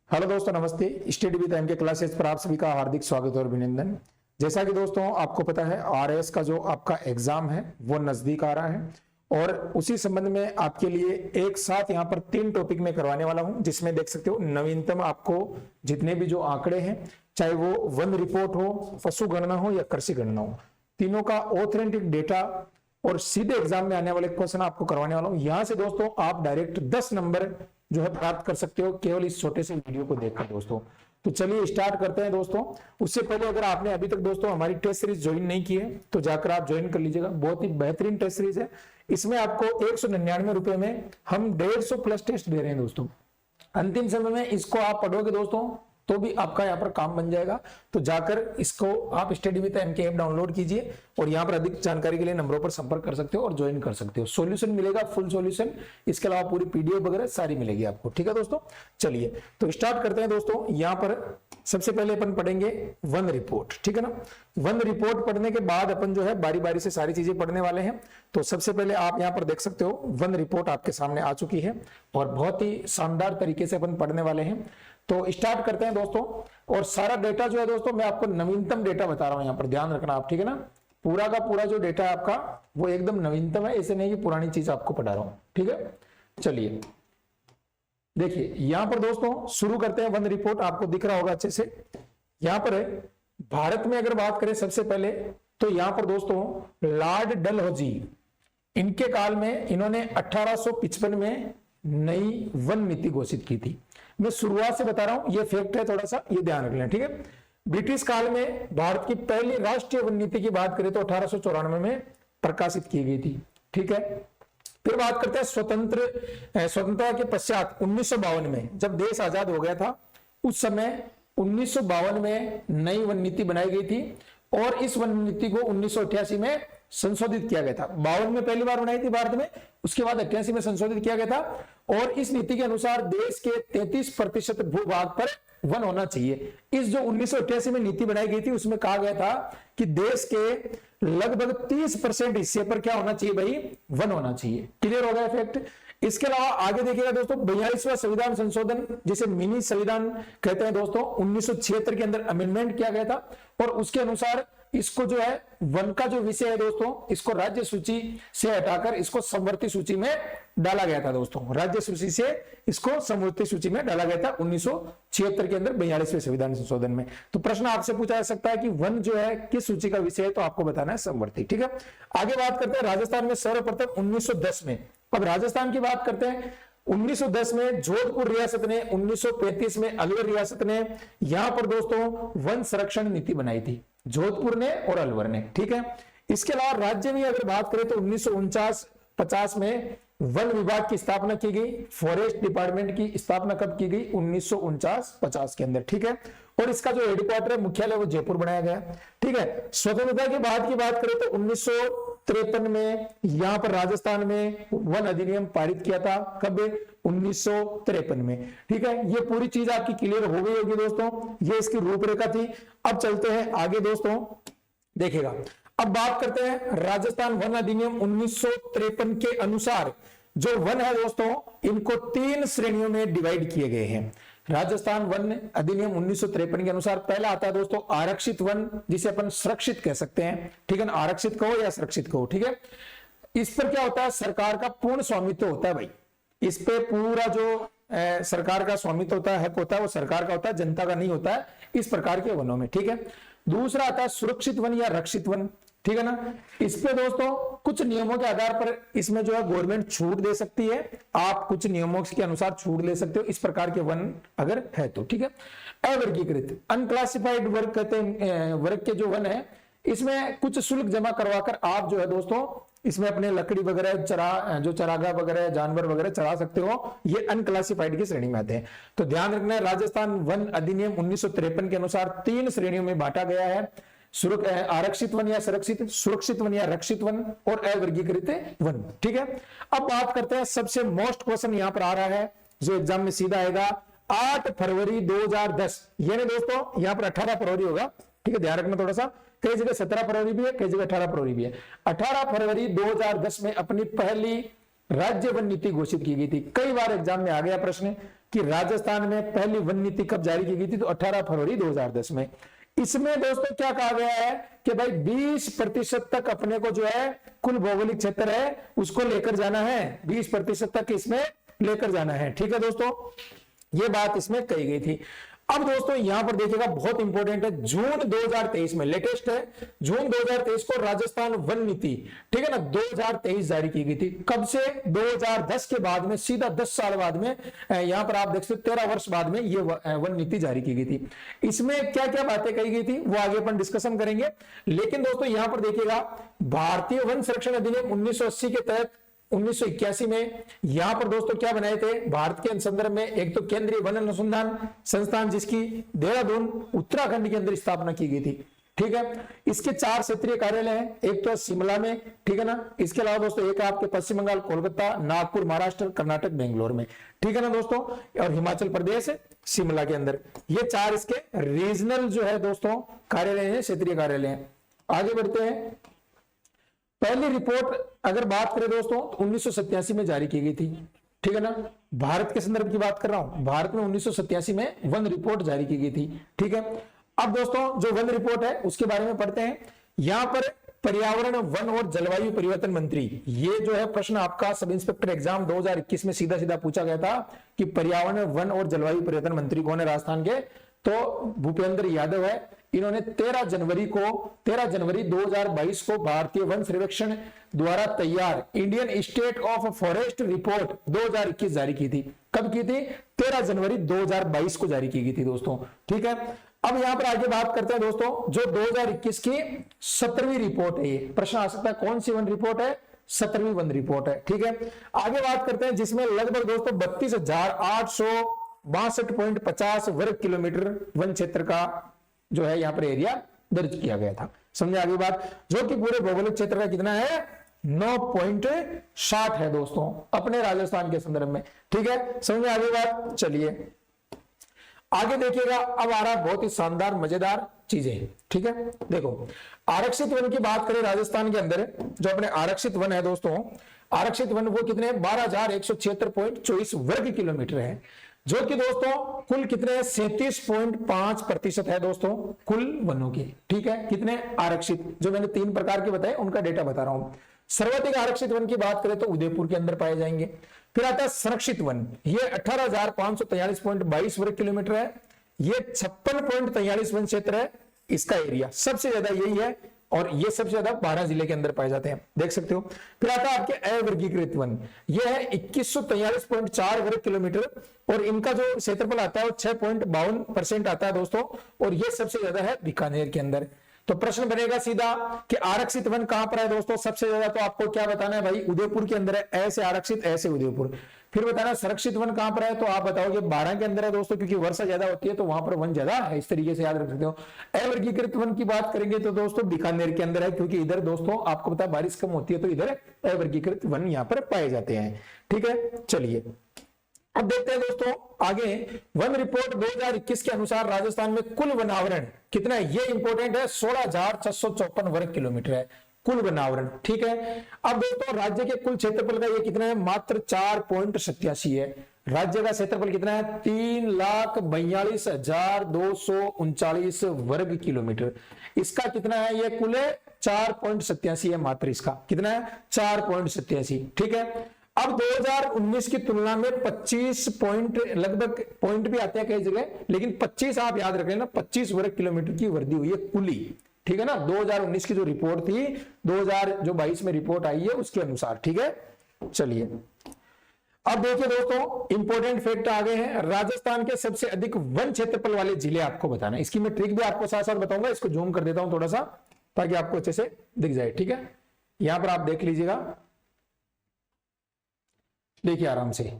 Hello दोस्तों, नमस्ते। Study with M के क्लासेस पर आप सभी का हार्दिक स्वागत और अभिनंदन। जैसा कि दोस्तों आपको पता है, आरएएस का जो आपका एग्जाम है वो नजदीक आ रहा है और उसी संबंध में आपके लिए एक साथ यहाँ पर 3 टॉपिक में करवाने वाला हूं, जिसमें देख सकते हो नवीनतम आपको जितने भी जो आंकड़े हैं, चाहे वो वन रिपोर्ट हो, पशु गणना हो या कृषि गणना हो, तीनों का ऑथेंटिक डेटा और सीधे एग्जाम में आने वाले क्वेश्चन आपको करवाने वाला हूं। यहां से दोस्तों आप डायरेक्ट 10 नंबर जो है प्राप्त कर सकते हो केवल इस छोटे से वीडियो को देखकर दोस्तों। तो चलिए स्टार्ट करते हैं दोस्तों। उससे पहले अगर आपने अभी तक दोस्तों हमारी टेस्ट सीरीज ज्वाइन नहीं की है तो जाकर आप ज्वाइन कर लीजिएगा। बहुत ही बेहतरीन टेस्ट सीरीज है। इसमें आपको 199 रुपए में हम 150 प्लस टेस्ट दे रहे हैं दोस्तों। अंतिम समय में इसको आप पढ़ोगे दोस्तों तो भी आपका यहाँ पर काम बन जाएगा। तो जाकर इसको आप स्टडी विद एम के ऐप डाउनलोड कीजिए और यहाँ पर अधिक जानकारी के लिए नंबरों पर संपर्क कर सकते हो और ज्वाइन कर सकते हो। सॉल्यूशन मिलेगा, फुल सॉल्यूशन, इसके अलावा पूरी पीडीएफ वगैरह सारी मिलेगी आपको। ठीक है दोस्तों, चलिए तो स्टार्ट करते हैं दोस्तों। यहाँ पर सबसे पहले अपन पढ़ेंगे वन रिपोर्ट, ठीक है ना। वन रिपोर्ट पढ़ने के बाद अपन जो है बारी बारी से सारी चीजें पढ़ने वाले हैं। तो सबसे पहले आप यहाँ पर देख सकते हो वन रिपोर्ट आपके सामने आ चुकी है और बहुत ही शानदार तरीके से अपन पढ़ने वाले हैं। तो स्टार्ट करते हैं दोस्तों। और सारा डेटा जो है दोस्तों मैं आपको नवीनतम डेटा बता रहा हूं, यहां पर ध्यान रखना आप, ठीक है ना। पूरा का पूरा जो डेटा है आपका वो एकदम नवीनतम है, ऐसे नहीं कि पुरानी चीज आपको पढ़ा रहा हूं, ठीक है। चलिए देखिए यहां पर दोस्तों शुरू करते हैं। वन रिपोर्ट आपको दिख रहा होगा अच्छे से। यहां पर है भारत में अगर बात करें सबसे पहले तो यहां पर दोस्तों लॉर्ड डलहौजी, इनके काल में इन्होंने 1855 में नई वन नीति घोषित की थी। मैं शुरुआत से बता रहा हूं, ये फैक्ट है, थोड़ा सा ये ध्यान रख लें, ठीक है। ब्रिटिश काल में भारत की पहली राष्ट्रीय वन नीति की बात करें तो 1894 में प्रकाशित की गई थी, ठीक है। फिर बात करते हैं स्वतंत्रता के पश्चात 1952 में जब देश आजाद हो गया था, उस समय 1952 में नई वन नीति बनाई गई थी और इस वन नीति को 1988 में संशोधित किया गया था। 52 में पहली बार बनाई थी भारत में, उसके बाद 88 में संशोधित किया गया था। और इस नीति के अनुसार देश के 33% भूभाग पर वन होना चाहिए। इस जो 1988 में नीति बनाई गई थी उसमें कहा गया था कि देश के लगभग 30% हिस्से पर क्या होना चाहिए भाई, वन होना चाहिए। क्लियर हो गया फैक्ट। इसके अलावा आगे देखिएगा दोस्तों 42वां संविधान संशोधन, जिसे मिनी संविधान कहते हैं दोस्तों, 1976 के अंदर अमेंडमेंट किया गया था और उसके अनुसार इसको जो है वन का जो विषय है दोस्तों, इसको राज्य सूची से हटाकर इसको समवर्ती सूची में डाला गया था दोस्तों। राज्य सूची से इसको समवर्ती सूची में डाला गया था 1976 के अंदर 42वें संविधान संशोधन में। तो प्रश्न आपसे पूछा जा सकता है कि वन जो है किस सूची का विषय है, तो आपको बताना है समवर्ती, ठीक है। आगे बात करते हैं राजस्थान में सर्वप्रथम 1910 में। अब राजस्थान की बात करते हैं 1910 में जोधपुर रियासत ने, 1935 में अलवर रियासत ने यहां पर दोस्तों वन संरक्षण नीति बनाई थी, जोधपुर ने और अलवर ने, ठीक है। इसके अलावा राज्य में अगर बात करें तो 1949-50 में वन विभाग की स्थापना की गई। फॉरेस्ट डिपार्टमेंट की स्थापना कब की गई, 1949-50 के अंदर, ठीक है। और इसका जो हेडक्वार्टर है, मुख्यालय, वो जयपुर बनाया गया, ठीक है। स्वतंत्रता के बाद की बात करें तो 1953 में यहां पर राजस्थान में वन अधिनियम पारित किया था। कब, 1953 में, ठीक है। ये पूरी चीज आपकी क्लियर हो गई होगी दोस्तों, ये इसकी रूपरेखा थी। अब चलते हैं आगे दोस्तों, देखिएगा अब बात करते हैं राजस्थान वन अधिनियम 1953 के अनुसार जो वन है दोस्तों, इनको 3 श्रेणियों में डिवाइड किए गए हैं। राजस्थान वन अधिनियम 1953 के अनुसार पहला आता है दोस्तों आरक्षित वन, जिसे अपन सुरक्षित कह सकते हैं, ठीक है ना। आरक्षित कहो या सुरक्षित कहो, ठीक है। इस पर क्या होता है, सरकार का पूर्ण स्वामित्व होता है भाई। इस पे पूरा जो सरकार का स्वामित्व होता है, हक होता है, वो सरकार का होता है, जनता का नहीं होता है इस प्रकार के वनों में, ठीक है। दूसरा आता है सुरक्षित वन या रक्षित वन, ठीक है ना। इस पे दोस्तों कुछ नियमों के आधार पर इसमें जो है गवर्नमेंट छूट दे सकती है, आप कुछ नियमों के अनुसार छूट ले सकते हो इस प्रकार के वन अगर है तो, ठीक है। अवर्गीकृत अनक्लासिफाइड वर्ग कहते हैं, वर्ग के जो वन है इसमें कुछ शुल्क जमा करवाकर आप जो है दोस्तों इसमें अपने लकड़ी वगैरह जो चरागाह वगैरह जानवर वगैरह चरा सकते हो, ये अनक्लासिफाइड की श्रेणी में आते हैं। तो ध्यान रखना है राजस्थान वन अधिनियम 1953 के अनुसार 3 श्रेणियों में बांटा गया है, आरक्षित वन या सुरक्षित, सुरक्षित वन या रक्षित वन और अवर्गीकृत वन, ठीक है। अब बात करते हैं सबसे मोस्ट क्वेश्चन यहां पर आ रहा है जो एग्जाम में सीधा आएगा, 8 फरवरी 2010, यानी दोस्तों यहां पर 18 फरवरी होगा, ठीक है, ध्यान रखना थोड़ा सा। कई जगह 17 फरवरी भी है, कई जगह 18 फरवरी भी है। 18 फरवरी 2010 में अपनी पहली राज्य वन नीति घोषित की गई थी। कई बार एग्जाम में आ गया प्रश्न, कि राजस्थान में पहली वन नीति कब जारी की गई थी, तो 18 फरवरी 2010 में। इसमें दोस्तों क्या कहा गया है कि भाई 20% तक अपने को जो है कुल भौगोलिक क्षेत्र है उसको लेकर जाना है, 20% तक इसमें लेकर जाना है। ठीक है दोस्तों, ये बात इसमें कही गई थी। अब दोस्तों यहां पर देखिएगा बहुत इंपॉर्टेंट है, जून 2023 में, लेटेस्ट है, जून 2023 को राजस्थान वन नीति, ठीक है ना, 2023 जारी की गई थी। कब से? 2010 के बाद में, सीधा 10 साल बाद में, यहां पर आप देख सकते 13 वर्ष बाद में ये वन नीति जारी की गई थथी। इसमें क्या क्या बातें कही गई थी वो आगे अपन डिस्कशन करेंगे। लेकिन दोस्तों यहां पर देखिएगा भारतीय वन संरक्षण अधिनियम 1980 के तहत 1981 में यहां पर दोस्तों क्या बनाए थे भारत के संदर्भ में, एक तो केंद्रीय वन अनुसंधान संस्थान जिसकी देहरादून उत्तराखंड के अंदर स्थापना की गई थी। ठीक है, इसके 4 क्षेत्रीय कार्यालय हैं, एक तो शिमला में, ठीक है ना, इसके अलावा दोस्तों एक आपके पश्चिम बंगाल कोलकाता, नागपुर महाराष्ट्र, कर्नाटक बेंगलोर में, ठीक है ना दोस्तों, और हिमाचल प्रदेश शिमला के अंदर। ये 4 इसके रीजनल जो है दोस्तों कार्यालय है, क्षेत्रीय कार्यालय है। आगे बढ़ते हैं। पहली रिपोर्ट अगर बात करें दोस्तों तो 1987 में जारी की गई थी। ठीक है ना, भारत के संदर्भ की बात कर रहा हूं, भारत में 1987 में वन रिपोर्ट जारी की गई थी। ठीक है, अब दोस्तों जो वन रिपोर्ट है उसके बारे में पढ़ते हैं। यहां पर पर्यावरण, वन और जलवायु परिवर्तन मंत्री, ये जो है प्रश्न आपका सब इंस्पेक्टर एग्जाम 2021 में सीधा सीधा पूछा गया था कि पर्यावरण, वन और जलवायु परिवर्तन मंत्री कौन है राजस्थान के, तो भूपेंद्र यादव है। इन्होंने 13 जनवरी 2022 को भारतीय वन सर्वेक्षण द्वारा तैयार Indian state of forest report 2021 जारी की थी। कब की थी? 13 जनवरी 2022 को जारी की गई थी दोस्तों। ठीक है, अब यहां पर आगे बात करते हैं दोस्तों, जो 2021 की 17वीं रिपोर्ट है, ये प्रश्न आ सकता है कौन सी वन रिपोर्ट है? 17वीं वन रिपोर्ट है। ठीक है, आगे बात करते हैं जिसमें लगभग दोस्तों 32,862.50 वर्ग किलोमीटर वन क्षेत्र का जो है यहां पर एरिया दर्ज किया गया था। समझे आगे बात, जो कि पूरे भौगोलिक क्षेत्र का कितना है? 9.60 है दोस्तों अपने राजस्थान के संदर्भ में। ठीक है, समझे आगे बात। चलिए आगे देखिएगा, अब आ रहा बहुत ही शानदार मजेदार चीजें। ठीक है, देखो आरक्षित वन की बात करें राजस्थान के अंदर, जो अपने आरक्षित वन है दोस्तों, आरक्षित वन वो कितने? 12,176.24 वर्ग किलोमीटर है, जो कि दोस्तों कुल कितने? 37.5% है दोस्तों कुल वनों की। ठीक है, कितने आरक्षित, जो मैंने 3 प्रकार के बताए उनका डेटा बता रहा हूं। सर्वाधिक आरक्षित वन की बात करें तो उदयपुर के अंदर पाए जाएंगे। फिर आता है संरक्षित वन, ये 18,543.22 वर्ग किलोमीटर है, ये 56.43 वन क्षेत्र है, इसका एरिया सबसे ज्यादा यही है, और ये सबसे ज्यादा 12 जिले के अंदर पाए जाते हैं, देख सकते हो। फिर आता है आपके अवर्गीकृत वन, ये है 2143.4 वर्ग किलोमीटर, और इनका जो क्षेत्रफल आता है वो 6.52% आता है दोस्तों, और ये सबसे ज्यादा है बीकानेर के अंदर। तो प्रश्न बनेगा सीधा कि आरक्षित वन कहां पर है दोस्तों? सबसे ज्यादा तो आपको क्या बताना है भाई? उदयपुर के अंदर है, ऐसे आरक्षित, ऐसे उदयपुर। फिर बताना संरक्षित वन कहां पर है, तो आप बताओगे 12 के अंदर है दोस्तों, क्योंकि वर्षा ज्यादा होती है तो वहां पर वन ज्यादा है, इस तरीके से याद रख सकते हो। अवर्गीकृत वन की बात करेंगे तो दोस्तों बीकानेर के अंदर है, क्योंकि इधर दोस्तों आपको पता है बारिश कम होती है, तो इधर अवर्गीकृत वन यहां पर पाए जाते हैं। ठीक है, चलिए अब देखते हैं दोस्तों आगे। वन रिपोर्ट 2021 के अनुसार राजस्थान में कुल वनावरण कितना है? ये इंपॉर्टेंट है, 16,654 वर्ग किलोमीटर है कुल वनावरण। ठीक है, अब दोस्तों राज्य के कुल क्षेत्रफल का ये कितना है? मात्र 4.87 है। राज्य का क्षेत्रफल कितना है? 3,42,239 वर्ग किलोमीटर। इसका कितना है? ये कुल 4.87 है मात्र, इसका कितना है? 4.87। ठीक है, अब 2019 की तुलना में 25 पॉइंट, लगभग पॉइंट भी आते हैं कई जगह, लेकिन 25 आप याद रख लेना, 25 वर्ग किलोमीटर की वृद्धि हुई है कुली। ठीक है ना, 2019 की जो रिपोर्ट थी, 2022 में रिपोर्ट आई है उसके अनुसार। ठीक है, चलिए अब देखिए दोस्तों इंपॉर्टेंट फैक्ट आ गए हैं। राजस्थान के सबसे अधिक वन क्षेत्रफल वाले जिले आपको बताना है, इसकी मैं ट्रिक भी आपको साथ साथ बताऊंगा। इसको जूम कर देता हूं थोड़ा सा ताकि आपको अच्छे से दिख जाए। ठीक है, यहां पर आप देख लीजिएगा, देखिए आराम से।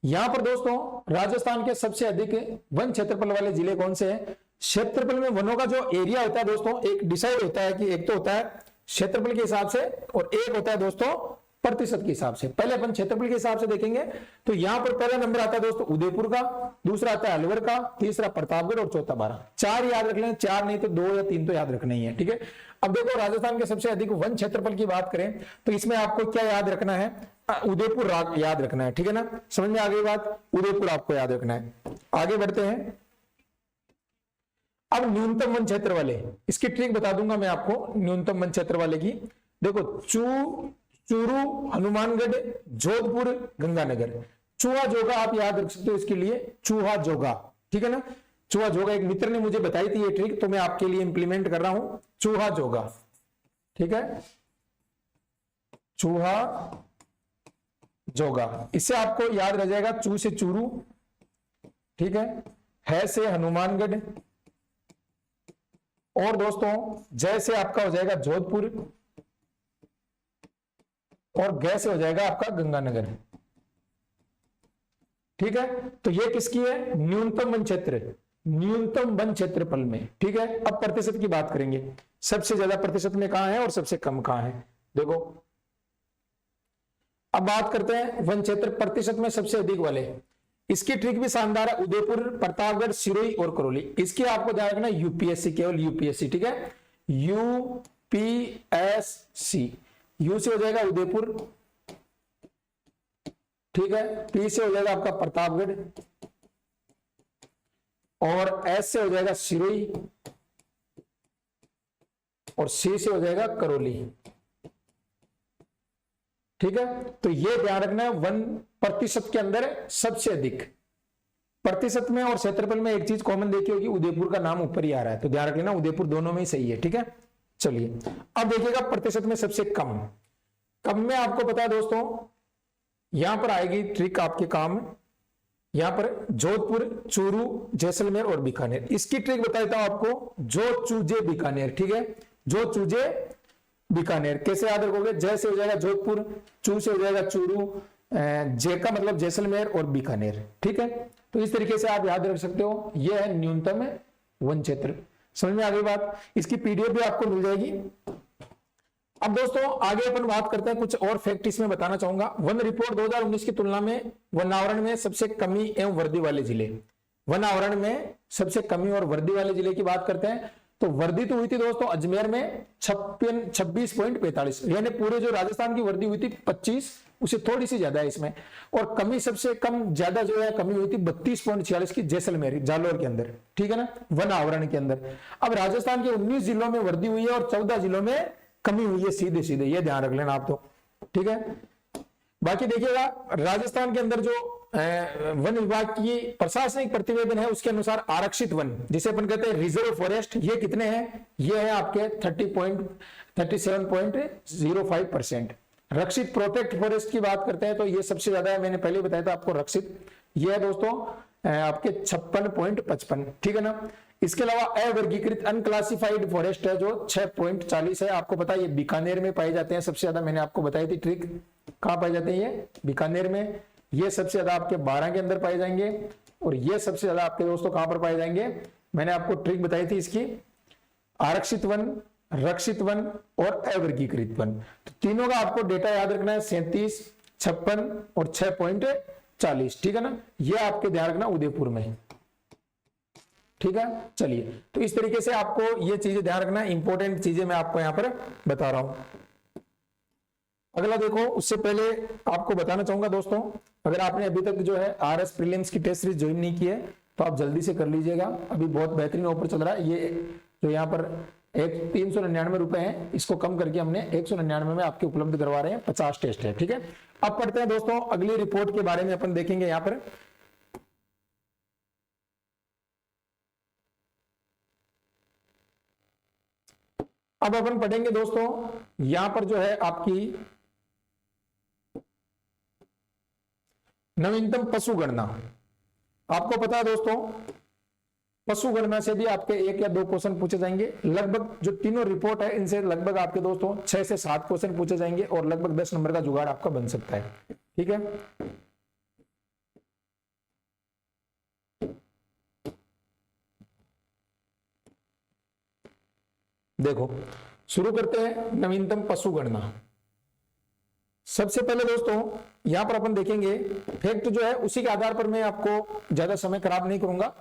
यहां पर दोस्तों राजस्थान के सबसे अधिक वन क्षेत्रफल वाले जिले कौन से हैं? क्षेत्रफल में वनों का जो एरिया होता है दोस्तों, एक डिसाइड होता है कि एक तो होता है क्षेत्रफल के हिसाब से, और एक होता है दोस्तों प्रतिशत के हिसाब से। पहले अपन क्षेत्रफल के हिसाब से देखेंगे तो यहां पर पहला नंबर आता है दोस्तों उदयपुर का, दूसरा आता है अलवर का, तीसरा प्रतापगढ़ और चौथा बारां। 4 याद रख लें, 4 नहीं तो 2 या 3 तो याद रखना ही है। ठीक है, अब देखो राजस्थान के सबसे अधिक वन क्षेत्रफल की बात करें तो इसमें आपको क्या याद रखना है? उदयपुर याद रखना है, ठीक है ना, समझ में आ गई बात, उदयपुर आपको याद रखना है। आगे बढ़ते हैं। अब न्यूनतम वन क्षेत्र वाले, इसकी ट्रिक बता दूंगा मैं आपको न्यूनतम वन क्षेत्र वाले की। देखो चूरू, हनुमानगढ़, जोधपुर, गंगानगर। चूहा जोगा आप याद रख सकते हो इसके लिए, चूहा जोगा, ठीक है ना, चूहा जोगा। एक मित्र ने मुझे बताई थी ये ट्रिक, तो मैं आपके लिए इंप्लीमेंट कर रहा हूं, चूहा जोगा, ठीक है, चूहा जोगा। इससे आपको याद रह जाएगा, चू से चूरू, ठीक है से हनुमानगढ़, और दोस्तों जय से आपका हो जाएगा जोधपुर, और गै से हो जाएगा आपका गंगानगर, ठीक है। तो ये किसकी है, न्यूनतम वन क्षेत्र, न्यूनतम वन क्षेत्रफल में, ठीक है। अब प्रतिशत की बात करेंगे, सबसे ज्यादा प्रतिशत में कहां है और सबसे कम कहां है, देखो। अब बात करते हैं वन क्षेत्र प्रतिशत में सबसे अधिक वाले। इसकी ट्रिक भी शानदार है, उदयपुर, प्रतापगढ़, सिरोही और करौली। इसकी आपको ध्यान रखना यूपीएससी, केवल यूपीएससी, ठीक है, यूपीएससी। यू से हो जाएगा उदयपुर, ठीक है, पी से हो जाएगा आपका प्रतापगढ़, और एस से हो जाएगा सिरोही, और सी से हो जाएगा करौली, ठीक है। तो ये ध्यान रखना है, वन प्रतिशत के अंदर सबसे अधिक प्रतिशत में और क्षेत्रफल में एक चीज कॉमन देखी होगी, उदयपुर का नाम ऊपर ही आ रहा है, तो ध्यान रख लेना उदयपुर दोनों में ही सही है, ठीक है। चलिए अब देखिएगा प्रतिशत में सबसे कम, कम में आपको पता है दोस्तों, यहां पर आएगी ट्रिक आपके काम, यहां पर जोधपुर, चूरू, जैसलमेर और बीकानेर। इसकी ट्रिक बता देता हूं आपको, जो चूजे बीकानेर, ठीक है, जो चूजे बीकानेर। कैसे याद रखोगे, जय से हो जाएगा जोधपुर, चू से हो जाएगा चूरू, जे का मतलब जैसलमेर और बीकानेर, ठीक है। तो इस तरीके से आप याद रख सकते हो, यह है न्यूनतम वन क्षेत्र। समझ में आ गई बात, इसकी पीडीएफ भी आपको मिल जाएगी। अब दोस्तों आगे अपन बात करते हैं, कुछ और फैक्ट इसमें बताना चाहूंगा। वन रिपोर्ट 2019 की तुलना में वन आवरण में सबसे कमी एवं वर्दी वाले जिले, वन आवरण में सबसे कमी और वर्दी वाले जिले की बात करते हैं, तो वर्दी तो हुई थी दोस्तों अजमेर में 26.45, यानी पूरे जो राजस्थान की वर्दी हुई थी 25, उसे थोड़ी सी ज्यादा है इसमें। और कमी सबसे कम ज्यादा जो है कमी हुई थी 32.46 की जैसलमेर, जालोर के अंदर, ठीक है ना, वन आवरण के अंदर। अब राजस्थान के 19 जिलों में वर्दी हुई है और 14 जिलों में कमी हुई है, सीधे सीधे, ये ध्यान रख लेना आप तो, ठीक है। बाकी देखिएगा राजस्थान के अंदर जो वन विभाग की प्रशासनिक प्रतिवेदन है उसके अनुसार आरक्षित वन, जिसे अपन कहते हैं रिजर्व फॉरेस्ट, ये कितने हैं, ये है आपके 37.05%। रक्षित प्रोटेक्ट फॉरेस्ट की बात करते हैं तो ये सबसे ज्यादा है, मैंने पहले बताया था आपको रक्षित, ये है दोस्तों आपके 56.55, ठीक है ना। इसके अलावा अवर्गीकृत अनक्लासिफाइड फॉरेस्ट है जो 6.40 है। आपको पता है ये बीकानेर में पाए जाते हैं सबसे ज्यादा, मैंने आपको बताई थी ट्रिक, कहां पाए जाते हैं ये बीकानेर में। ये सबसे ज्यादा आपके 12 के अंदर पाए जाएंगे, और ये सबसे ज्यादा आपके दोस्तों कहां पर पाए जाएंगे, मैंने आपको ट्रिक बताई थी इसकी, आरक्षित वन, रक्षित वन और अवर्गीकृत वन। तो तीनों का आपको डेटा याद रखना है, 37, 56 और 6.40, ठीक है ना। ये आपके ध्यान रखना उदयपुर में, ठीक है। चलिए तो इस तरीके से आपको ये चीजें ध्यान रखना, इंपॉर्टेंट चीजें मैं आपको यहां पर बता रहा हूं। अगला देखो, उससे पहले आपको बताना चाहूंगा दोस्तों, अगर आपने अभी तक जो है आरएस प्रीलिम्स की टेस्ट सीरीज ज्वाइन नहीं की है तो आप जल्दी से कर लीजिएगा, अभी बहुत बेहतरीन ऑफर चल रहा है। ये जो यहाँ पर 399 रुपए है, इसको कम करके हमने 199 में आपके उपलब्ध करवा रहे हैं, 50 टेस्ट है, ठीक है। अब पढ़ते हैं दोस्तों अगली रिपोर्ट के बारे में, अपन देखेंगे यहाँ पर। अब अपन पढ़ेंगे दोस्तों यहां पर जो है आपकी नवीनतम पशु गणना। आपको पता है दोस्तों पशु गणना से भी आपके 1 या 2 क्वेश्चन पूछे जाएंगे। लगभग जो तीनों रिपोर्ट है इनसे लगभग आपके दोस्तों 6 से 7 क्वेश्चन पूछे जाएंगे, और लगभग 10 नंबर का जुगाड़ आपका बन सकता है, ठीक है। देखो शुरू करते हैं नवीनतम पशु गणना। सबसे पहले दोस्तों यहां पर अपन देखेंगे फैक्ट जो है, उसी के आधार पर मैं आपको ज्यादा समय खराब नहीं करूंगा।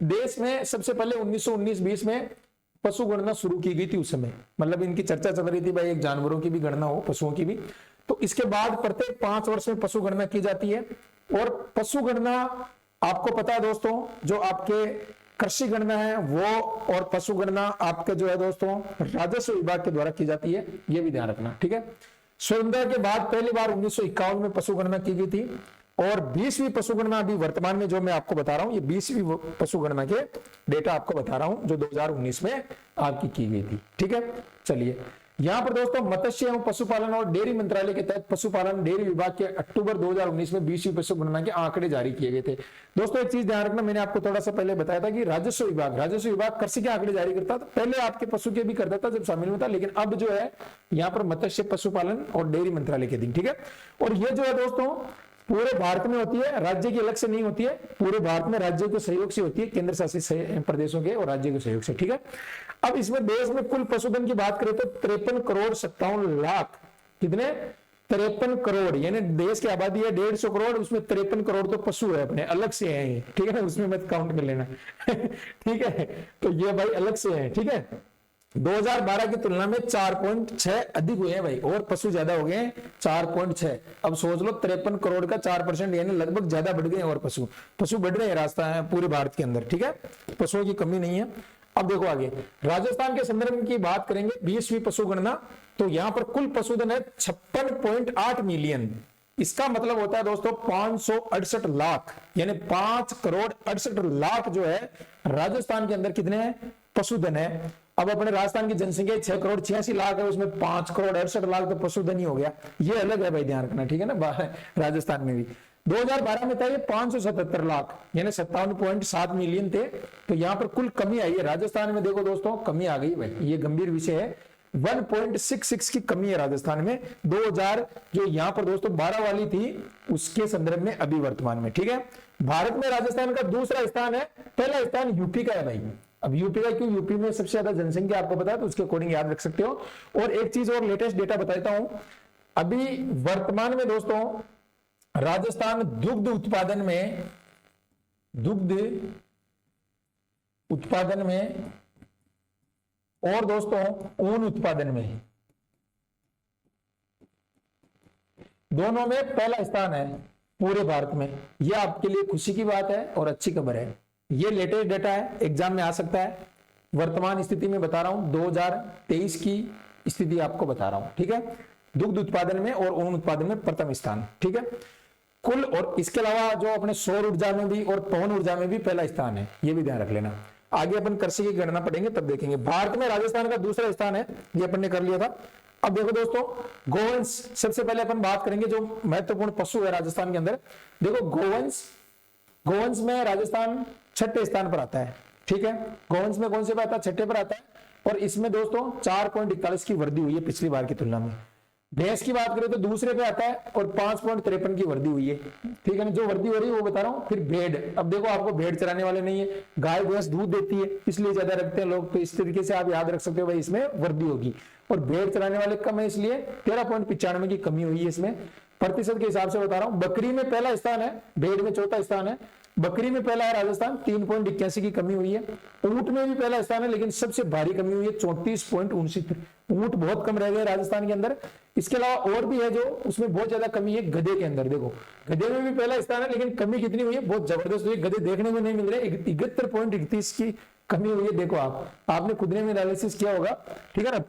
देश में सबसे पहले 1919-20 में पशु गणना शुरू की गई थी। उस समय मतलब इनकी चर्चा चल रही थी भाई एक जानवरों की भी गणना हो, पशुओं की भी। तो इसके बाद प्रत्येक 5 वर्ष में पशु गणना की जाती है। और पशु गणना आपको पता है दोस्तों, जो आपके कृषि गणना है वो और पशु गणना आपके जो है दोस्तों राजस्व विभाग के द्वारा की जाती है, ये भी ध्यान रखना, ठीक है। स्वतंत्रता के बाद पहली बार 1951 में पशु गणना की गई थी, और 20वीं पशु गणना अभी वर्तमान में जो मैं आपको बता रहा हूं, ये 20वीं पशु गणना के डेटा आपको बता रहा हूं जो 2019 में आपकी की गई थी, ठीक है। चलिए यहां पर दोस्तों मत्स्य एवं पशुपालन और डेयरी मंत्रालय के तहत पशुपालन डेयरी विभाग के अक्टूबर 2019 में 20वीं पशु गणना के आंकड़े जारी किए गए थे। दोस्तों एक चीज ध्यान रखना, मैंने आपको थोड़ा सा पहले बताया था कि राजस्व विभाग कृषि के आंकड़े जारी करता था, पहले आपके पशु के भी करता था जब शामिल में था, लेकिन अब जो है यहाँ पर मत्स्य पशुपालन और डेयरी मंत्रालय के दिन, ठीक है। और ये जो है दोस्तों पूरे भारत में होती है, राज्य की अलग से नहीं होती है, पूरे भारत में राज्यों के सहयोग से होती है, केंद्र शासित प्रदेशों के और राज्य के सहयोग से, ठीक है। अब इसमें देश में कुल पशुधन की बात करें तो 53 करोड़ 57 लाख, कितने 53 करोड़, यानी देश की आबादी है 150 करोड़, उसमें 53 करोड़ तो पशु है अपने अलग से हैं ये, ठीक है ना, उसमें मत काउंट कर लेना ठीक है। तो ये भाई अलग से है, ठीक है। 2012 की तुलना में 4.6 अधिक हुए हैं भाई, और पशु ज्यादा हो गए हैं 4.6। अब सोच लो 53 करोड़ का 4%, यानी लगभग ज्यादा बढ़ गए हैं, और पशु बढ़ रहे हैं रास्ता है पूरे भारत के अंदर, ठीक है, पशुओं की कमी नहीं है। अब देखो आगे राजस्थान के संदर्भ की बात करेंगे 20वीं पशु गणना, तो यहां पर कुल पशुधन है 56.8 मिलियन। इसका मतलब होता है दोस्तों 568 लाख, यानी 5 करोड़ 68 लाख जो है राजस्थान के अंदर कितने हैं पशुधन है। अब अपने राजस्थान की जनसंख्या 6 करोड़ 86 लाख है, उसमें 5 करोड़ 68 लाख तो पशुधन ही हो गया, ये अलग है भाई, ध्यान रखना, ठीक है ना। राजस्थान में भी 2012 में था ये 577 लाख, यानी 57.7 मिलियन थे। तो यहाँ पर कुल कमी आई है राजस्थान में, देखो दोस्तों कमी आ गई भाई, ये गंभीर विषय है। 1.66 की कमी है राजस्थान में 2000 जो यहाँ पर दोस्तों 12 वाली थी उसके संदर्भ में अभी वर्तमान में, ठीक है। भारत में राजस्थान का दूसरा स्थान है, पहला स्थान यूपी का है भाई। अब यूपी का क्यों, यूपी में सबसे ज्यादा जनसंख्या आपको पता है, तो उसके अकॉर्डिंग याद रख सकते हो। और एक चीज और लेटेस्ट डेटा बताता हूं, अभी वर्तमान में दोस्तों राजस्थान दुग्ध उत्पादन में और दोस्तों ऊन उत्पादन में, दोनों में पहला स्थान है पूरे भारत में। यह आपके लिए खुशी की बात है और अच्छी खबर है। ये लेटेस्ट डेटा है, एग्जाम में आ सकता है। वर्तमान स्थिति में बता रहा हूं, 2023 की स्थिति आपको बता रहा हूं, ठीक है। दुग्ध उत्पादन में और ऊन उत्पादन में प्रथम स्थान, ठीक है कुल। और इसके अलावा जो अपने सौर ऊर्जा में भी और पवन ऊर्जा में भी पहला स्थान है, ये भी ध्यान रख लेना। आगे अपन कृषि की गणना पढ़ेंगे तब देखेंगे। भारत में राजस्थान का दूसरा स्थान है, ये अपन ने कर लिया था। अब देखो दोस्तों गोवंश, सबसे पहले अपन बात करेंगे जो महत्वपूर्ण पशु है राजस्थान के अंदर। देखो गोवंश में राजस्थान 6ठे स्थान पर आता है, ठीक है। गोवंश में कौन से पर आता है, 6ठे पर आता है। और इसमें दोस्तों 4.41 की वृद्धि हुई है पिछली बार की तुलना में। भैंस की बात करें तो दूसरे पे आता है और 5.53 की वृद्धि हुई है, ठीक है ना। जो वृद्धि हो रही है वो बता रहा हूं। फिर भेड़, अब देखो आपको भेड़ चराने वाले नहीं है, गाय भैंस दूध देती है इसलिए ज्यादा रखते हैं लोग, तो इस तरीके से आप याद रख सकते हो भाई इसमें वृद्धि होगी। और भेड़ चराने वाले कम है इसलिए 13.95 की कमी हुई है इसमें। प्रतिशत के हिसाब से बता रहा हूं, बकरी में पहला स्थान है, भेड़ में चौथा स्थान है। बकरी में पहला है राजस्थान, 3.81 की कमी हुई है। ऊंट में भी पहला स्थान है, लेकिन सबसे भारी कमी हुई है 34.69। ऊंट बहुत कम रह गए राजस्थान के अंदर। इसके अलावा और भी है जो उसमें बहुत ज्यादा कमी है गधे के अंदर। देखो गधे में भी पहला स्थान है, लेकिन कमी कितनी हुई है, बहुत जबरदस्त हुई है। गधे देखने को नहीं मिल रहे, 71.31 की कमी हुई है। देखो आपने खुद ने एनालिसिस किया होगा, ठीक है ना।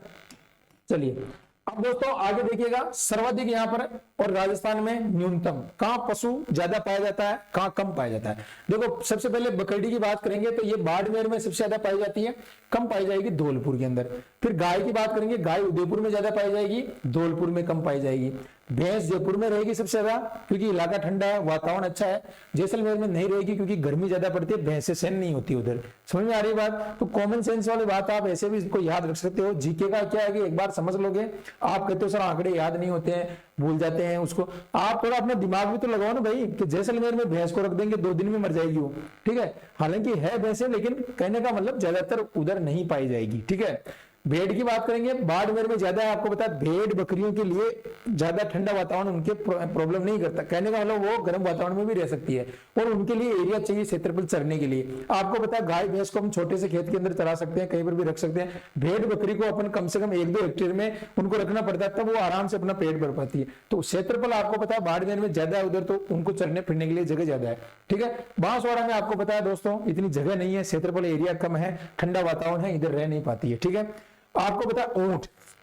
चलिए अब दोस्तों आगे देखिएगा, सर्वाधिक यहाँ पर और राजस्थान में न्यूनतम, कहां पशु ज्यादा पाया जाता है, कहां कम पाया जाता है। देखो सबसे पहले बकरी की बात करेंगे तो ये बाड़मेर में सबसे ज्यादा पाई जाती है, कम पाई जाएगी धौलपुर के अंदर। फिर गाय की बात करेंगे, गाय उदयपुर में ज्यादा पाई जाएगी, धौलपुर में कम पाई जाएगी। भैंस जयपुर में रहेगी सबसे ज्यादा, क्योंकि इलाका ठंडा है, वातावरण अच्छा है। जैसलमेर में नहीं रहेगी क्योंकि गर्मी ज्यादा पड़ती है, भैंस से सहन नहीं होती उधर। समझ में आ रही बात, तो कॉमन सेंस वाली बात आप ऐसे भी इसको याद रख सकते हो। जीके का क्या है कि एक बार समझ लोगे, आप कहते हो सर आंकड़े याद नहीं होते हैं, भूल जाते हैं उसको, आप थोड़ा अपना दिमाग भी तो लगाओ ना भाई, कि जैसलमेर में भैंस को रख देंगे 2 दिन में मर जाएगी वो, ठीक है। हालांकि है भैंसे, लेकिन कहने का मतलब ज्यादातर उधर नहीं पाई जाएगी, ठीक है। भेड़ की बात करेंगे, बाड़मेर में ज्यादा है, आपको पता है भेड़ बकरियों के लिए ज्यादा ठंडा वातावरण उनके प्रॉब्लम नहीं करता, कहने का मतलब वो गर्म वातावरण में भी रह सकती है, और उनके लिए एरिया चाहिए क्षेत्रफल चरने के लिए। आपको पता है गाय भैंस को हम छोटे से खेत के अंदर चला सकते हैं, कहीं पर भी रख सकते हैं, भेड़ बकरी को अपन कम से कम 1-2 हेक्टेयर में उनको रखना पड़ता है, तब वो आराम से अपना पेट भर पाती है। तो क्षेत्रफल आपको पता है बाड़मेर में ज्यादा है उधर, तो उनको चरने फिरने के लिए जगह ज्यादा है, ठीक है। बांसवाड़ा में आपको पता है दोस्तों इतनी जगह नहीं है, क्षेत्रफल एरिया कम है, ठंडा वातावरण है, इधर रह नहीं पाती है, ठीक है। आपको पता है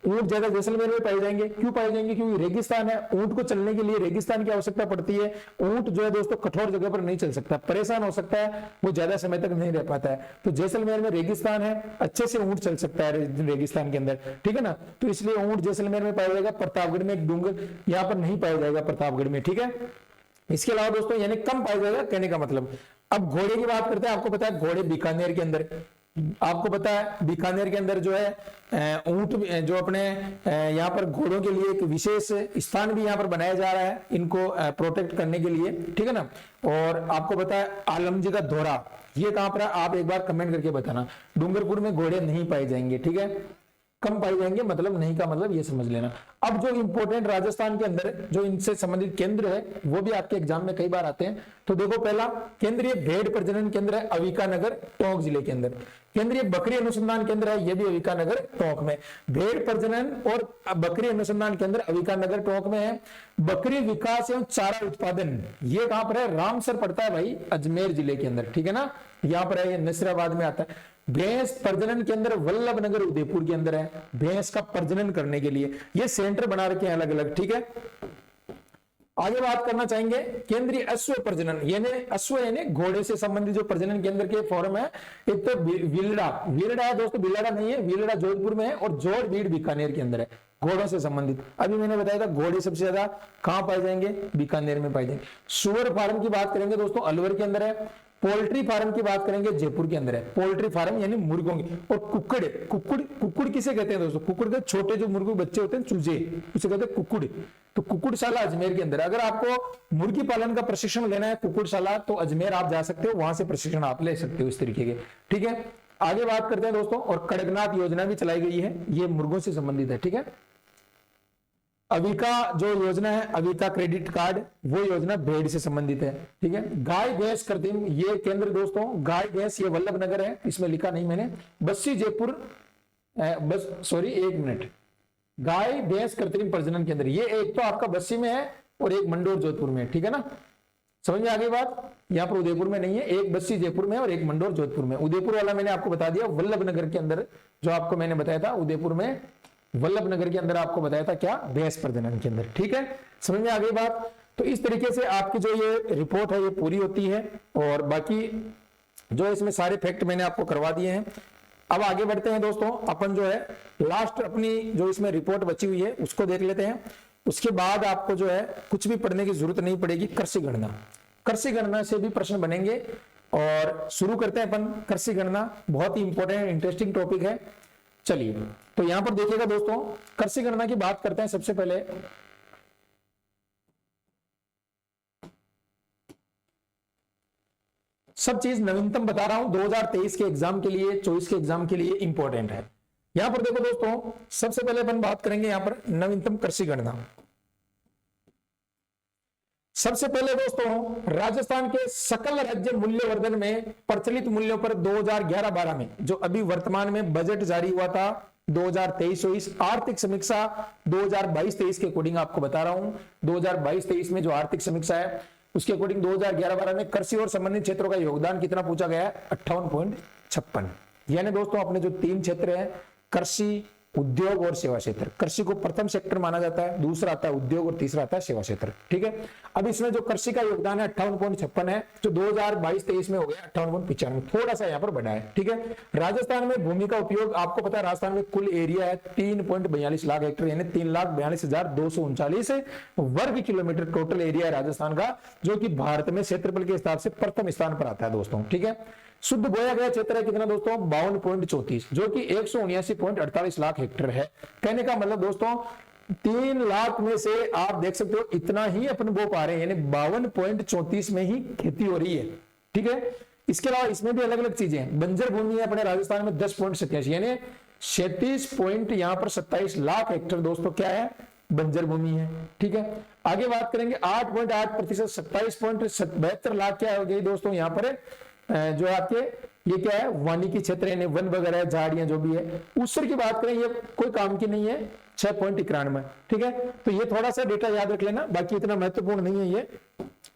ऊंट ज्यादा जैसलमेर में पाए जाएंगे, क्यों पाए जाएंगे, क्योंकि रेगिस्तान है, ऊंट को चलने के लिए रेगिस्तान की आवश्यकता पड़ती है। ऊंट जो है दोस्तों कठोर जगह पर नहीं चल सकता, परेशान हो सकता है, वो ज्यादा समय तक नहीं रह पाता है। तो जैसलमेर में रेगिस्तान है, अच्छे से ऊंट चल सकता है रेगिस्तान के अंदर, ठीक है ना। तो इसलिए ऊंट जैसलमेर में पाया जाएगा, प्रतापगढ़ में एक डूंगर यहाँ पर नहीं पाया जाएगा, प्रतापगढ़ में, ठीक है। इसके अलावा दोस्तों यानी कम पाया जाएगा, कहने का मतलब। अब घोड़े की बात करते हैं, आपको पता है घोड़े बीकानेर के अंदर, आपको पता है बीकानेर के अंदर जो है ऊंट जो अपने यहाँ पर घोड़ों के लिए एक विशेष स्थान भी यहाँ पर बनाया जा रहा है, इनको प्रोटेक्ट करने के लिए, ठीक है ना। और आपको पता है आलमजी का धोरा, ये कहां पर है, आप एक बार कमेंट करके बताना। डूंगरपुर में घोड़े नहीं पाए जाएंगे, ठीक है, कम पाए जाएंगे, मतलब नहीं का मतलब ये समझ लेना। अब जो इंपॉर्टेंट राजस्थान के अंदर जो इनसे संबंधित केंद्र है वो भी आपके एग्जाम में कई बार आते हैं। तो देखो पहला केंद्रीय भेड़ प्रजनन केंद्र है अविकानगर टोंक जिले के अंदर। केंद्रीय बकरी अनुसंधान केंद्र है, ये भी अविकानगर टोंक में। भेड़ प्रजनन और बकरी अनुसंधान केंद्र अविकानगर टोंक में है। बकरी विकास एवं चारा उत्पादन ये कहां पर है, रामसर पड़ता है भाई, अजमेर जिले के अंदर, ठीक है ना, यहाँ पर है, ये नसीराबाद में आता है। भैंस प्रजनन के अंदर वल्लभ नगर उदयपुर के अंदर है, भैंस का प्रजनन करने के लिए ये सेंटर बना रखे हैं अलग अलग, ठीक है। आगे बात करना चाहेंगे केंद्रीय अश्व प्रजनन, यानी अश्व यानी घोड़े से संबंधित जो प्रजनन केंद्र के फॉर्म है। एक तो विलड़ा है दोस्तों, बिलाड़ा नहीं है, विलड़ा जोधपुर में है, और जोड़ बीड़ बीकानेर के अंदर है, घोड़ों से संबंधित। अभी मैंने बताया था घोड़े सबसे ज्यादा कहां पाए जाएंगे, बीकानेर में पाए जाएंगे। सुअर फार्म की बात करेंगे दोस्तों अलवर के अंदर है। पोल्ट्री फार्म की बात करेंगे जयपुर के अंदर है, पोल्ट्री फार्म यानी मुर्गों की। और कुक्कुड़ किसे कहते हैं दोस्तों, कुक्कुड़ के छोटे जो मुर्गे बच्चे होते हैं चूजे, उसे कहते हैं कुक्कुड़। तो कुक्कुड़शाला अजमेर के अंदर। अगर आपको मुर्गी पालन का प्रशिक्षण लेना है कुक्कुड़शाला, तो अजमेर आप जा सकते हो, वहां से प्रशिक्षण आप ले सकते हो इस तरीके के, ठीक है। आगे बात करते हैं दोस्तों, और कड़कनाथ योजना भी चलाई गई है, ये मुर्गों से संबंधित है, ठीक है। अविका जो योजना है, अविका क्रेडिट कार्ड, वो योजना भेड़ से संबंधित है, ठीक है। गाय भैंस कृत्रिम ये केंद्र दोस्तों, गाय भैंस ये वल्लभ नगर है, इसमें लिखा नहीं मैंने, बस्सी जयपुर, एक मिनट, गाय भैंस कृत्रिम प्रजनन केंद्र ये एक तो आपका बस्सी में है और एक मंडोर जोधपुर में, ठीक है ना, समझ में आ गई बात। यहाँ पर उदयपुर में नहीं है, एक बस्सी जयपुर में और एक मंडोर जोधपुर में। उदयपुर वाला मैंने आपको बता दिया, वल्लभ नगर के अंदर जो आपको मैंने बताया था, उदयपुर में वल्लभ नगर के अंदर आपको बताया था क्या, भैंस प्रजनन के अंदर, ठीक है, समझ में आ गई बात। तो इस तरीके से आपकी जो ये रिपोर्ट है ये पूरी होती है, और बाकी जो इसमें सारे फैक्ट मैंने आपको करवा दिए हैं। अब आगे बढ़ते हैं दोस्तों, अपन जो है लास्ट अपनी जो इसमें रिपोर्ट बची हुई है उसको देख लेते हैं। उसके बाद आपको जो है कुछ भी पढ़ने की जरूरत नहीं पड़ेगी। कृषि गणना से भी प्रश्न बनेंगे, और शुरू करते हैं अपन कृषि गणना, बहुत ही इंपॉर्टेंट इंटरेस्टिंग टॉपिक है। चलिए, तो यहां पर देखिएगा दोस्तों, कृषि गणना की बात करते हैं। सबसे पहले सब चीज नवीनतम बता रहा हूं, 2023 के एग्जाम के लिए, 24 के एग्जाम के लिए इंपॉर्टेंट है। यहां पर देखो दोस्तों, सबसे पहले अपन बात करेंगे यहां पर नवीनतम कृषि गणना। सबसे पहले दोस्तों, राजस्थान के सकल राज्य मूल्यवर्धन में प्रचलित मूल्यों पर 2011-12 में जो अभी वर्तमान में बजट जारी हुआ था 2023-24 आर्थिक समीक्षा 2022-23 के अकॉर्डिंग आपको बता रहा हूं। 2022-23 में जो आर्थिक समीक्षा है उसके अकॉर्डिंग 2011-12 में कृषि और संबंधित क्षेत्रों का योगदान कितना पूछा गया है, 58.56। यानी दोस्तों अपने जो 3 क्षेत्र हैं, कृषि, उद्योग और सेवा क्षेत्र। कृषि को प्रथम सेक्टर माना जाता है, दूसरा आता है उद्योग और तीसरा आता है सेवा क्षेत्र, ठीक है। अब इसमें जो कृषि का योगदान है 58.56 है, जो 2022-23 में हो गया 58.95, थोड़ा सा यहाँ पर बढ़ा है, ठीक है। राजस्थान में भूमि का उपयोग आपको पता है, राजस्थान में कुल एरिया है 3.42 लाख हेक्टेयर, यानी 3,42,239 वर्ग किलोमीटर टोटल एरिया है राजस्थान का, जो कि भारत में क्षेत्रफल के हिसाब से प्रथम स्थान पर आता है दोस्तों, ठीक है। शुद्ध बोया गया क्षेत्र है कितना दोस्तों, 52.34, जो कि 179.48 लाख हेक्टेयर है। कहने का मतलब दोस्तों 3 लाख में से आप देख सकते हो इतना ही अपन बो पा रहे हैं, यानी 52.34 में ही खेती हो रही है, ठीक है। इसके अलावा इसमें भी अलग अलग चीजें हैं। बंजर भूमि है अपने राजस्थान में 10.87, यानी 37 पॉइंट यहाँ पर 27 लाख हेक्टेयर दोस्तों क्या है, बंजर भूमि है। ठीक है, आगे बात करेंगे 8.8%, 27.72 लाख क्या हो गई दोस्तों यहाँ पर जो आपके ये क्या है, वानिकी क्षेत्र यानी वन वगैरह झाड़ियां जो भी है। उसर की बात करें ये कोई काम की नहीं है, 6.91। ठीक है, तो ये थोड़ा सा डेटा याद रख लेना, बाकी इतना महत्वपूर्ण नहीं है। ये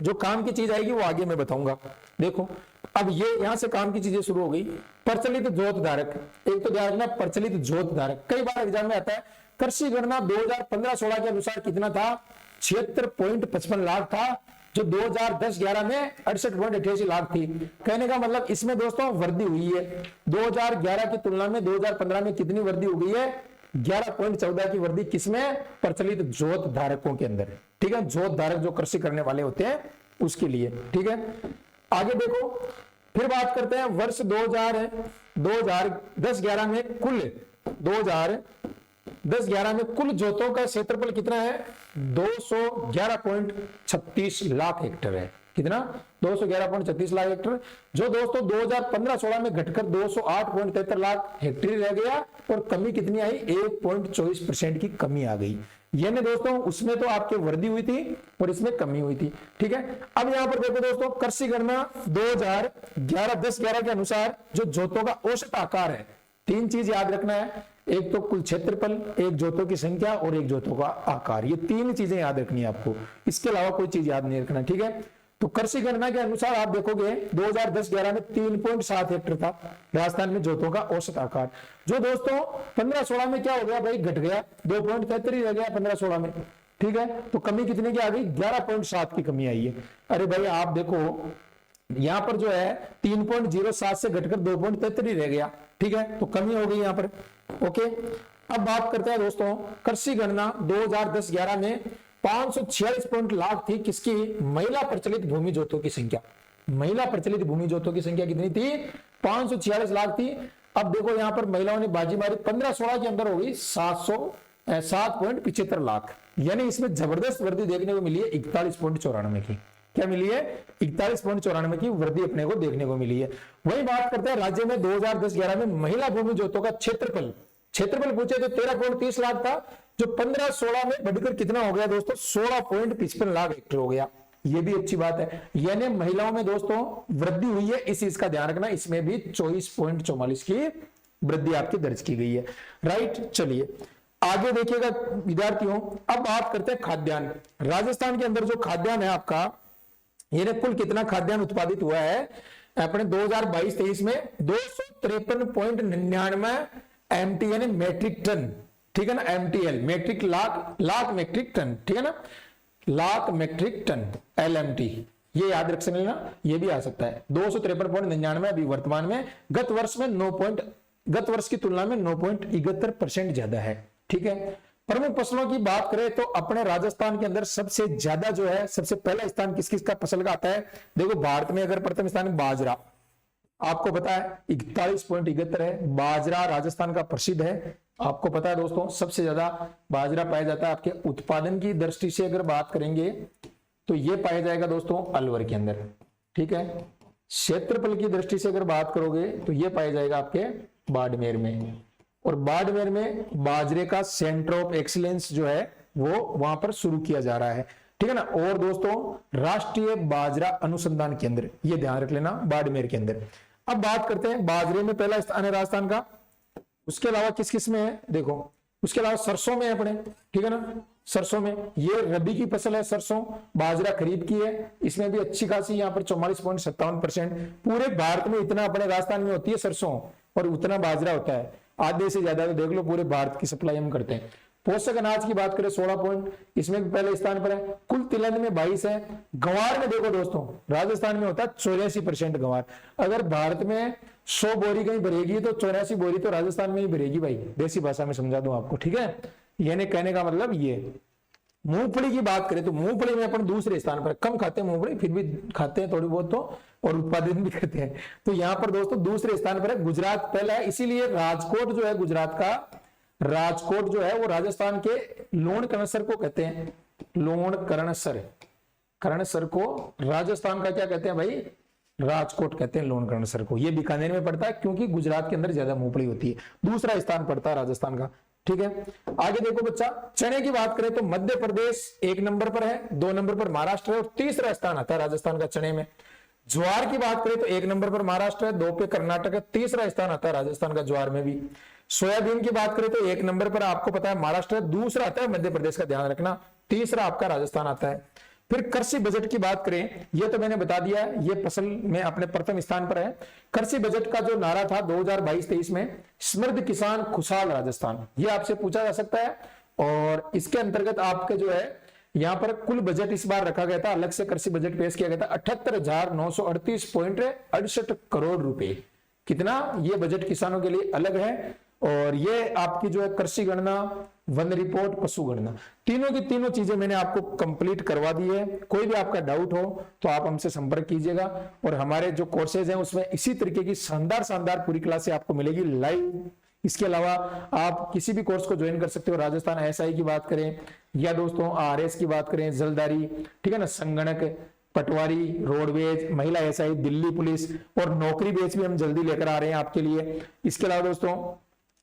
जो काम की चीज आएगी वो आगे मैं बताऊंगा। देखो अब ये यहां से काम की चीजें शुरू हो गई। प्रचलित जोत धारक, एक तो ध्यान रखना प्रचलित जोत धारक, कई बार एग्जाम में आता है। कृषि गणना 2015-16 के अनुसार कितना था, 76.55 लाख था, जो 2010-11 में 68.88 लाख थी। कहने का मतलब इसमें दोस्तों वृद्धि हुई है। 2011 की तुलना में 2015 में कितनी वृद्धि हो गई है, 11.14 की वृद्धि किसमें, प्रचलित जोत धारकों के अंदर। ठीक है, जोत धारक जो कृषि करने वाले होते हैं उसके लिए। ठीक है, आगे देखो फिर बात करते हैं वर्ष 2010-11 में कुल 2010-11 में कुल जोतों का क्षेत्रफल कितना है, 211.36 लाख हेक्टेयर है। कितना, 211.36 लाख हेक्टेयर, जो दोस्तों 2015-16 में घटकर 208.73 लाख हेक्टेयर रह गया, और कमी कितनी आई, 1.24% की कमी आ गई। यानी दोस्तों उसमें तो आपके वृद्धि हुई थी और इसमें कमी हुई थी। ठीक है, अब यहां पर देखो दोस्तों कृषि गणना 2011-10-11 के अनुसार जो जोतों का औसत आकार है, तीन चीज याद रखना है, एक तो कुल क्षेत्रफल, एक जोतों की संख्या और एक जोतों का आकार। ये तीन चीजें याद रखनी है आपको, इसके अलावा कोई चीज याद नहीं रखना। ठीक है, तो कृषि गणना के अनुसार आप देखोगे 2010-11 में 3.7 हेक्टेयर था राजस्थान में जोतों का औसत आकार, जो दोस्तों 15-16 में क्या हो गया भाई, घट गया, 2.33 रह गया 15-16 में। ठीक है, तो कमी कितने की आ गई, 11.7 की कमी आई है। अरे भाई आप देखो यहां पर जो है 3.07 से घटकर 2.33 रह गया। ठीक है, तो कमी हो गई यहां पर। ओके, अब बात करते हैं दोस्तों कृषि गणना 2010-11 में 546 लाख थी किसकी, महिला प्रचलित भूमि जोतों की संख्या। महिला प्रचलित भूमि जोतों की संख्या कितनी थी, 546 लाख थी। अब देखो यहां पर महिलाओं ने बाजी मारी, 15-16 के अंदर हो गई 7.75 लाख, यानी इसमें जबरदस्त वृद्धि देखने को मिली है 41.94 की। क्या मिली है, 41.94 की वृद्धि अपने को देखने को मिली है। वही बात करते हैं राज्य में 2010-11 में महिला भूमि जोतों का क्षेत्रफल पूछे तो 13.30 लाख था, जो 15-16 में बढ़कर कितना हो गया दोस्तों, 16.55 लाख हेक्टेयर हो गया। ये भी अच्छी बात है, यानी महिलाओं में दोस्तों वृद्धि हुई है, इस चीज का ध्यान रखना, इसमें भी 24.44 की वृद्धि आपकी दर्ज की गई है। राइट, चलिए आगे देखिएगा विद्यार्थियों, अब बात करते हैं खाद्यान्न। राजस्थान के अंदर जो खाद्यान्न है आपका, ये कुल कितना खाद्यान्न उत्पादित हुआ है अपने 2022-23 में, 253.99 MT यानी मेट्रिक टन। ठीक है ना, MTL metric lakh metric ton. ठीक है ना, लाख मेट्रिक टन LMT, ये याद रख सकते ना, ये भी आ सकता है। 253.99 अभी वर्तमान में, गत वर्ष की तुलना में 9.71% ज्यादा है। ठीक है, प्रमुख फसलों की बात करें तो अपने राजस्थान के अंदर सबसे ज्यादा जो है, सबसे पहला स्थान किस किस का फसल का आता है, देखो भारत में अगर प्रथम स्थान बाजरा, आपको पता है 41.71 है, बाजरा राजस्थान का प्रसिद्ध है। आपको पता है दोस्तों सबसे ज्यादा बाजरा पाया जाता है। आपके उत्पादन की दृष्टि से अगर बात करेंगे तो ये पाया जाएगा दोस्तों अलवर के अंदर। ठीक है, क्षेत्रफल की दृष्टि से अगर बात करोगे तो ये पाया जाएगा आपके बाड़मेर में, और बाड़मेर में बाजरे का सेंटर ऑफ एक्सीलेंस जो है वो वहां पर शुरू किया जा रहा है। ठीक है ना, और दोस्तों राष्ट्रीय बाजरा अनुसंधान केंद्र, ये ध्यान रख लेना, बाड़मेर के अंदर। अब बात करते हैं बाजरे में पहला स्थान है राजस्थान का, उसके अलावा किस किस में है, देखो उसके अलावा सरसों में है अपने। ठीक है ना, सरसों में ये रबी की फसल है सरसों, बाजरा खरीफ की है, इसमें भी अच्छी खासी यहाँ पर 44.57%। पूरे भारत में इतना अपने राजस्थान में होती है सरसों और उतना बाजरा होता है, आधे से ज्यादा तो देख लो पूरे भारत की सप्लाई हम करते हैं। पोषक अनाज की बात करें 16 पॉइंट, इसमें भी पहले स्थान पर है। कुल तिलहन में 22 है। गंवार में देखो दोस्तों राजस्थान में होता है 84% गंवार। अगर भारत में 100 बोरी कहीं भरेगी तो 84 बोरी तो राजस्थान में ही भरेगी भाई, देसी भाषा में समझा दूं आपको। ठीक है, यानी कहने का मतलब ये। मूंगफली की बात करें तो मूंगफली में अपन दूसरे स्थान पर, कम खाते हैं मूंगफली, फिर भी खाते हैं थोड़ी बहुत तो, और उत्पादन भी करते हैं। तो यहाँ पर दोस्तों दूसरे स्थान पर है, गुजरात पहला है। इसीलिए राजकोट जो है गुजरात का, राजकोट जो है वो राजस्थान के लोणकरणसर को कहते हैं, लोणकरणसर, करणसर को राजस्थान का क्या कहते हैं भाई, राजकोट कहते हैं लोणकरणसर को। ये बीकानेर में पड़ता है क्योंकि गुजरात के अंदर ज्यादा मूंगफली होती है। दूसरा स्थान पड़ता है राजस्थान का। ठीक है, आगे देखो बच्चा, चने की बात करें तो मध्य प्रदेश 1 नंबर पर है, 2 नंबर पर महाराष्ट्र है और तीसरा स्थान आता है राजस्थान का चने में। ज्वार की बात करें तो 1 नंबर पर महाराष्ट्र है, 2 पे कर्नाटक है, तीसरा स्थान आता है राजस्थान का ज्वार में भी। सोयाबीन की बात करें तो 1 नंबर पर आपको पता है महाराष्ट्र है, दूसरा आता है मध्य प्रदेश का, ध्यान रखना, तीसरा आपका राजस्थान आता है। फिर कृषि बजट की बात करें, ये तो मैंने बता दिया, ये फसल में अपने प्रथम स्थान पर है। कृषि बजट का जो नारा था 2022-23 में, समृद्ध किसान खुशहाल राजस्थान, ये आपसे पूछा जा सकता है। और इसके अंतर्गत आपके जो है यहां पर कुल बजट इस बार रखा गया था, अलग से कृषि बजट पेश किया गया था 78,938.68 करोड़ रुपए। कितना ये बजट किसानों के लिए अलग है। और ये आपकी जो है कृषि गणना, वन रिपोर्ट, पशु गणना, तीनों की तीनों चीजें मैंने आपको कंप्लीट करवा दी है। कोई भी आपका डाउट हो तो आप हमसे संपर्क कीजिएगा। और हमारे जो कोर्सेज हैं उसमें इसी तरीके की शानदार पूरी क्लास आपको मिलेगी लाइव। इसके अलावा आप किसी भी कोर्स को ज्वाइन कर सकते हो। राजस्थान एसआई की बात करें या दोस्तों आरएस की बात करें, जलदारी, ठीक है ना, संगणक, पटवारी, रोडवेज, महिला एसआई, दिल्ली पुलिस और नौकरी बेच भी हम जल्दी लेकर आ रहे हैं आपके लिए। इसके अलावा दोस्तों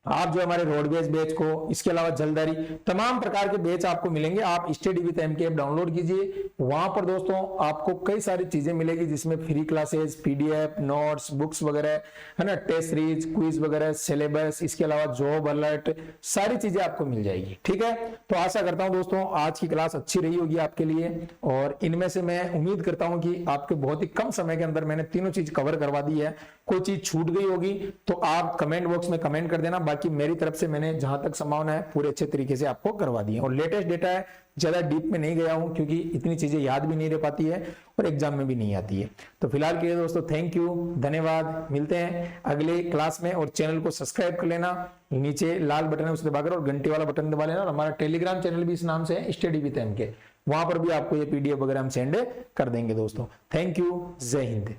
आप जो हमारे रोडवेज बैच को, इसके अलावा जलदारी, तमाम प्रकार के बैच आपको मिलेंगे। आप study with MK app download कीजिए, वहां पर दोस्तों आपको कई सारी चीजें मिलेगी जिसमें free classes, PDF, notes, books वगैरह है ना, टेस्ट सीरीज, क्विज वगैरह, सिलेबस, इसके अलावा जॉब अलर्ट, सारी चीजें आपको मिल जाएगी। ठीक है, तो आशा करता हूं दोस्तों आज की क्लास अच्छी रही होगी आपके लिए। और इनमें से मैं उम्मीद करता हूं कि आपके बहुत ही कम समय के अंदर मैंने तीनों चीज कवर करवा दी है। कोई चीज छूट गई होगी तो आप कमेंट बॉक्स में कमेंट कर देना, बाकी मेरी तरफ से मैंने जहां तक संभावना है पूरे अच्छे तरीके से आपको करवा दिया। और लेटेस्ट डेटा है, ज्यादा डीप में नहीं गया हूं क्योंकि इतनी चीजें याद भी नहीं रह पाती है और एग्जाम में भी नहीं आती है। तो फिलहाल के लिए दोस्तों थैंक यू, धन्यवाद, मिलते हैं अगले क्लास में। और चैनल को सब्सक्राइब कर लेना, नीचे लाल बटन है उसे दबाकर और घंटी वाला बटन दबा लेना। और हमारा टेलीग्राम चैनल भी इस नाम से है, स्टडी विद एमके, वहां पर भी आपको ये पीडीएफ वगैरह हम सेंड कर देंगे दोस्तों। थैंक यू, जय हिंद।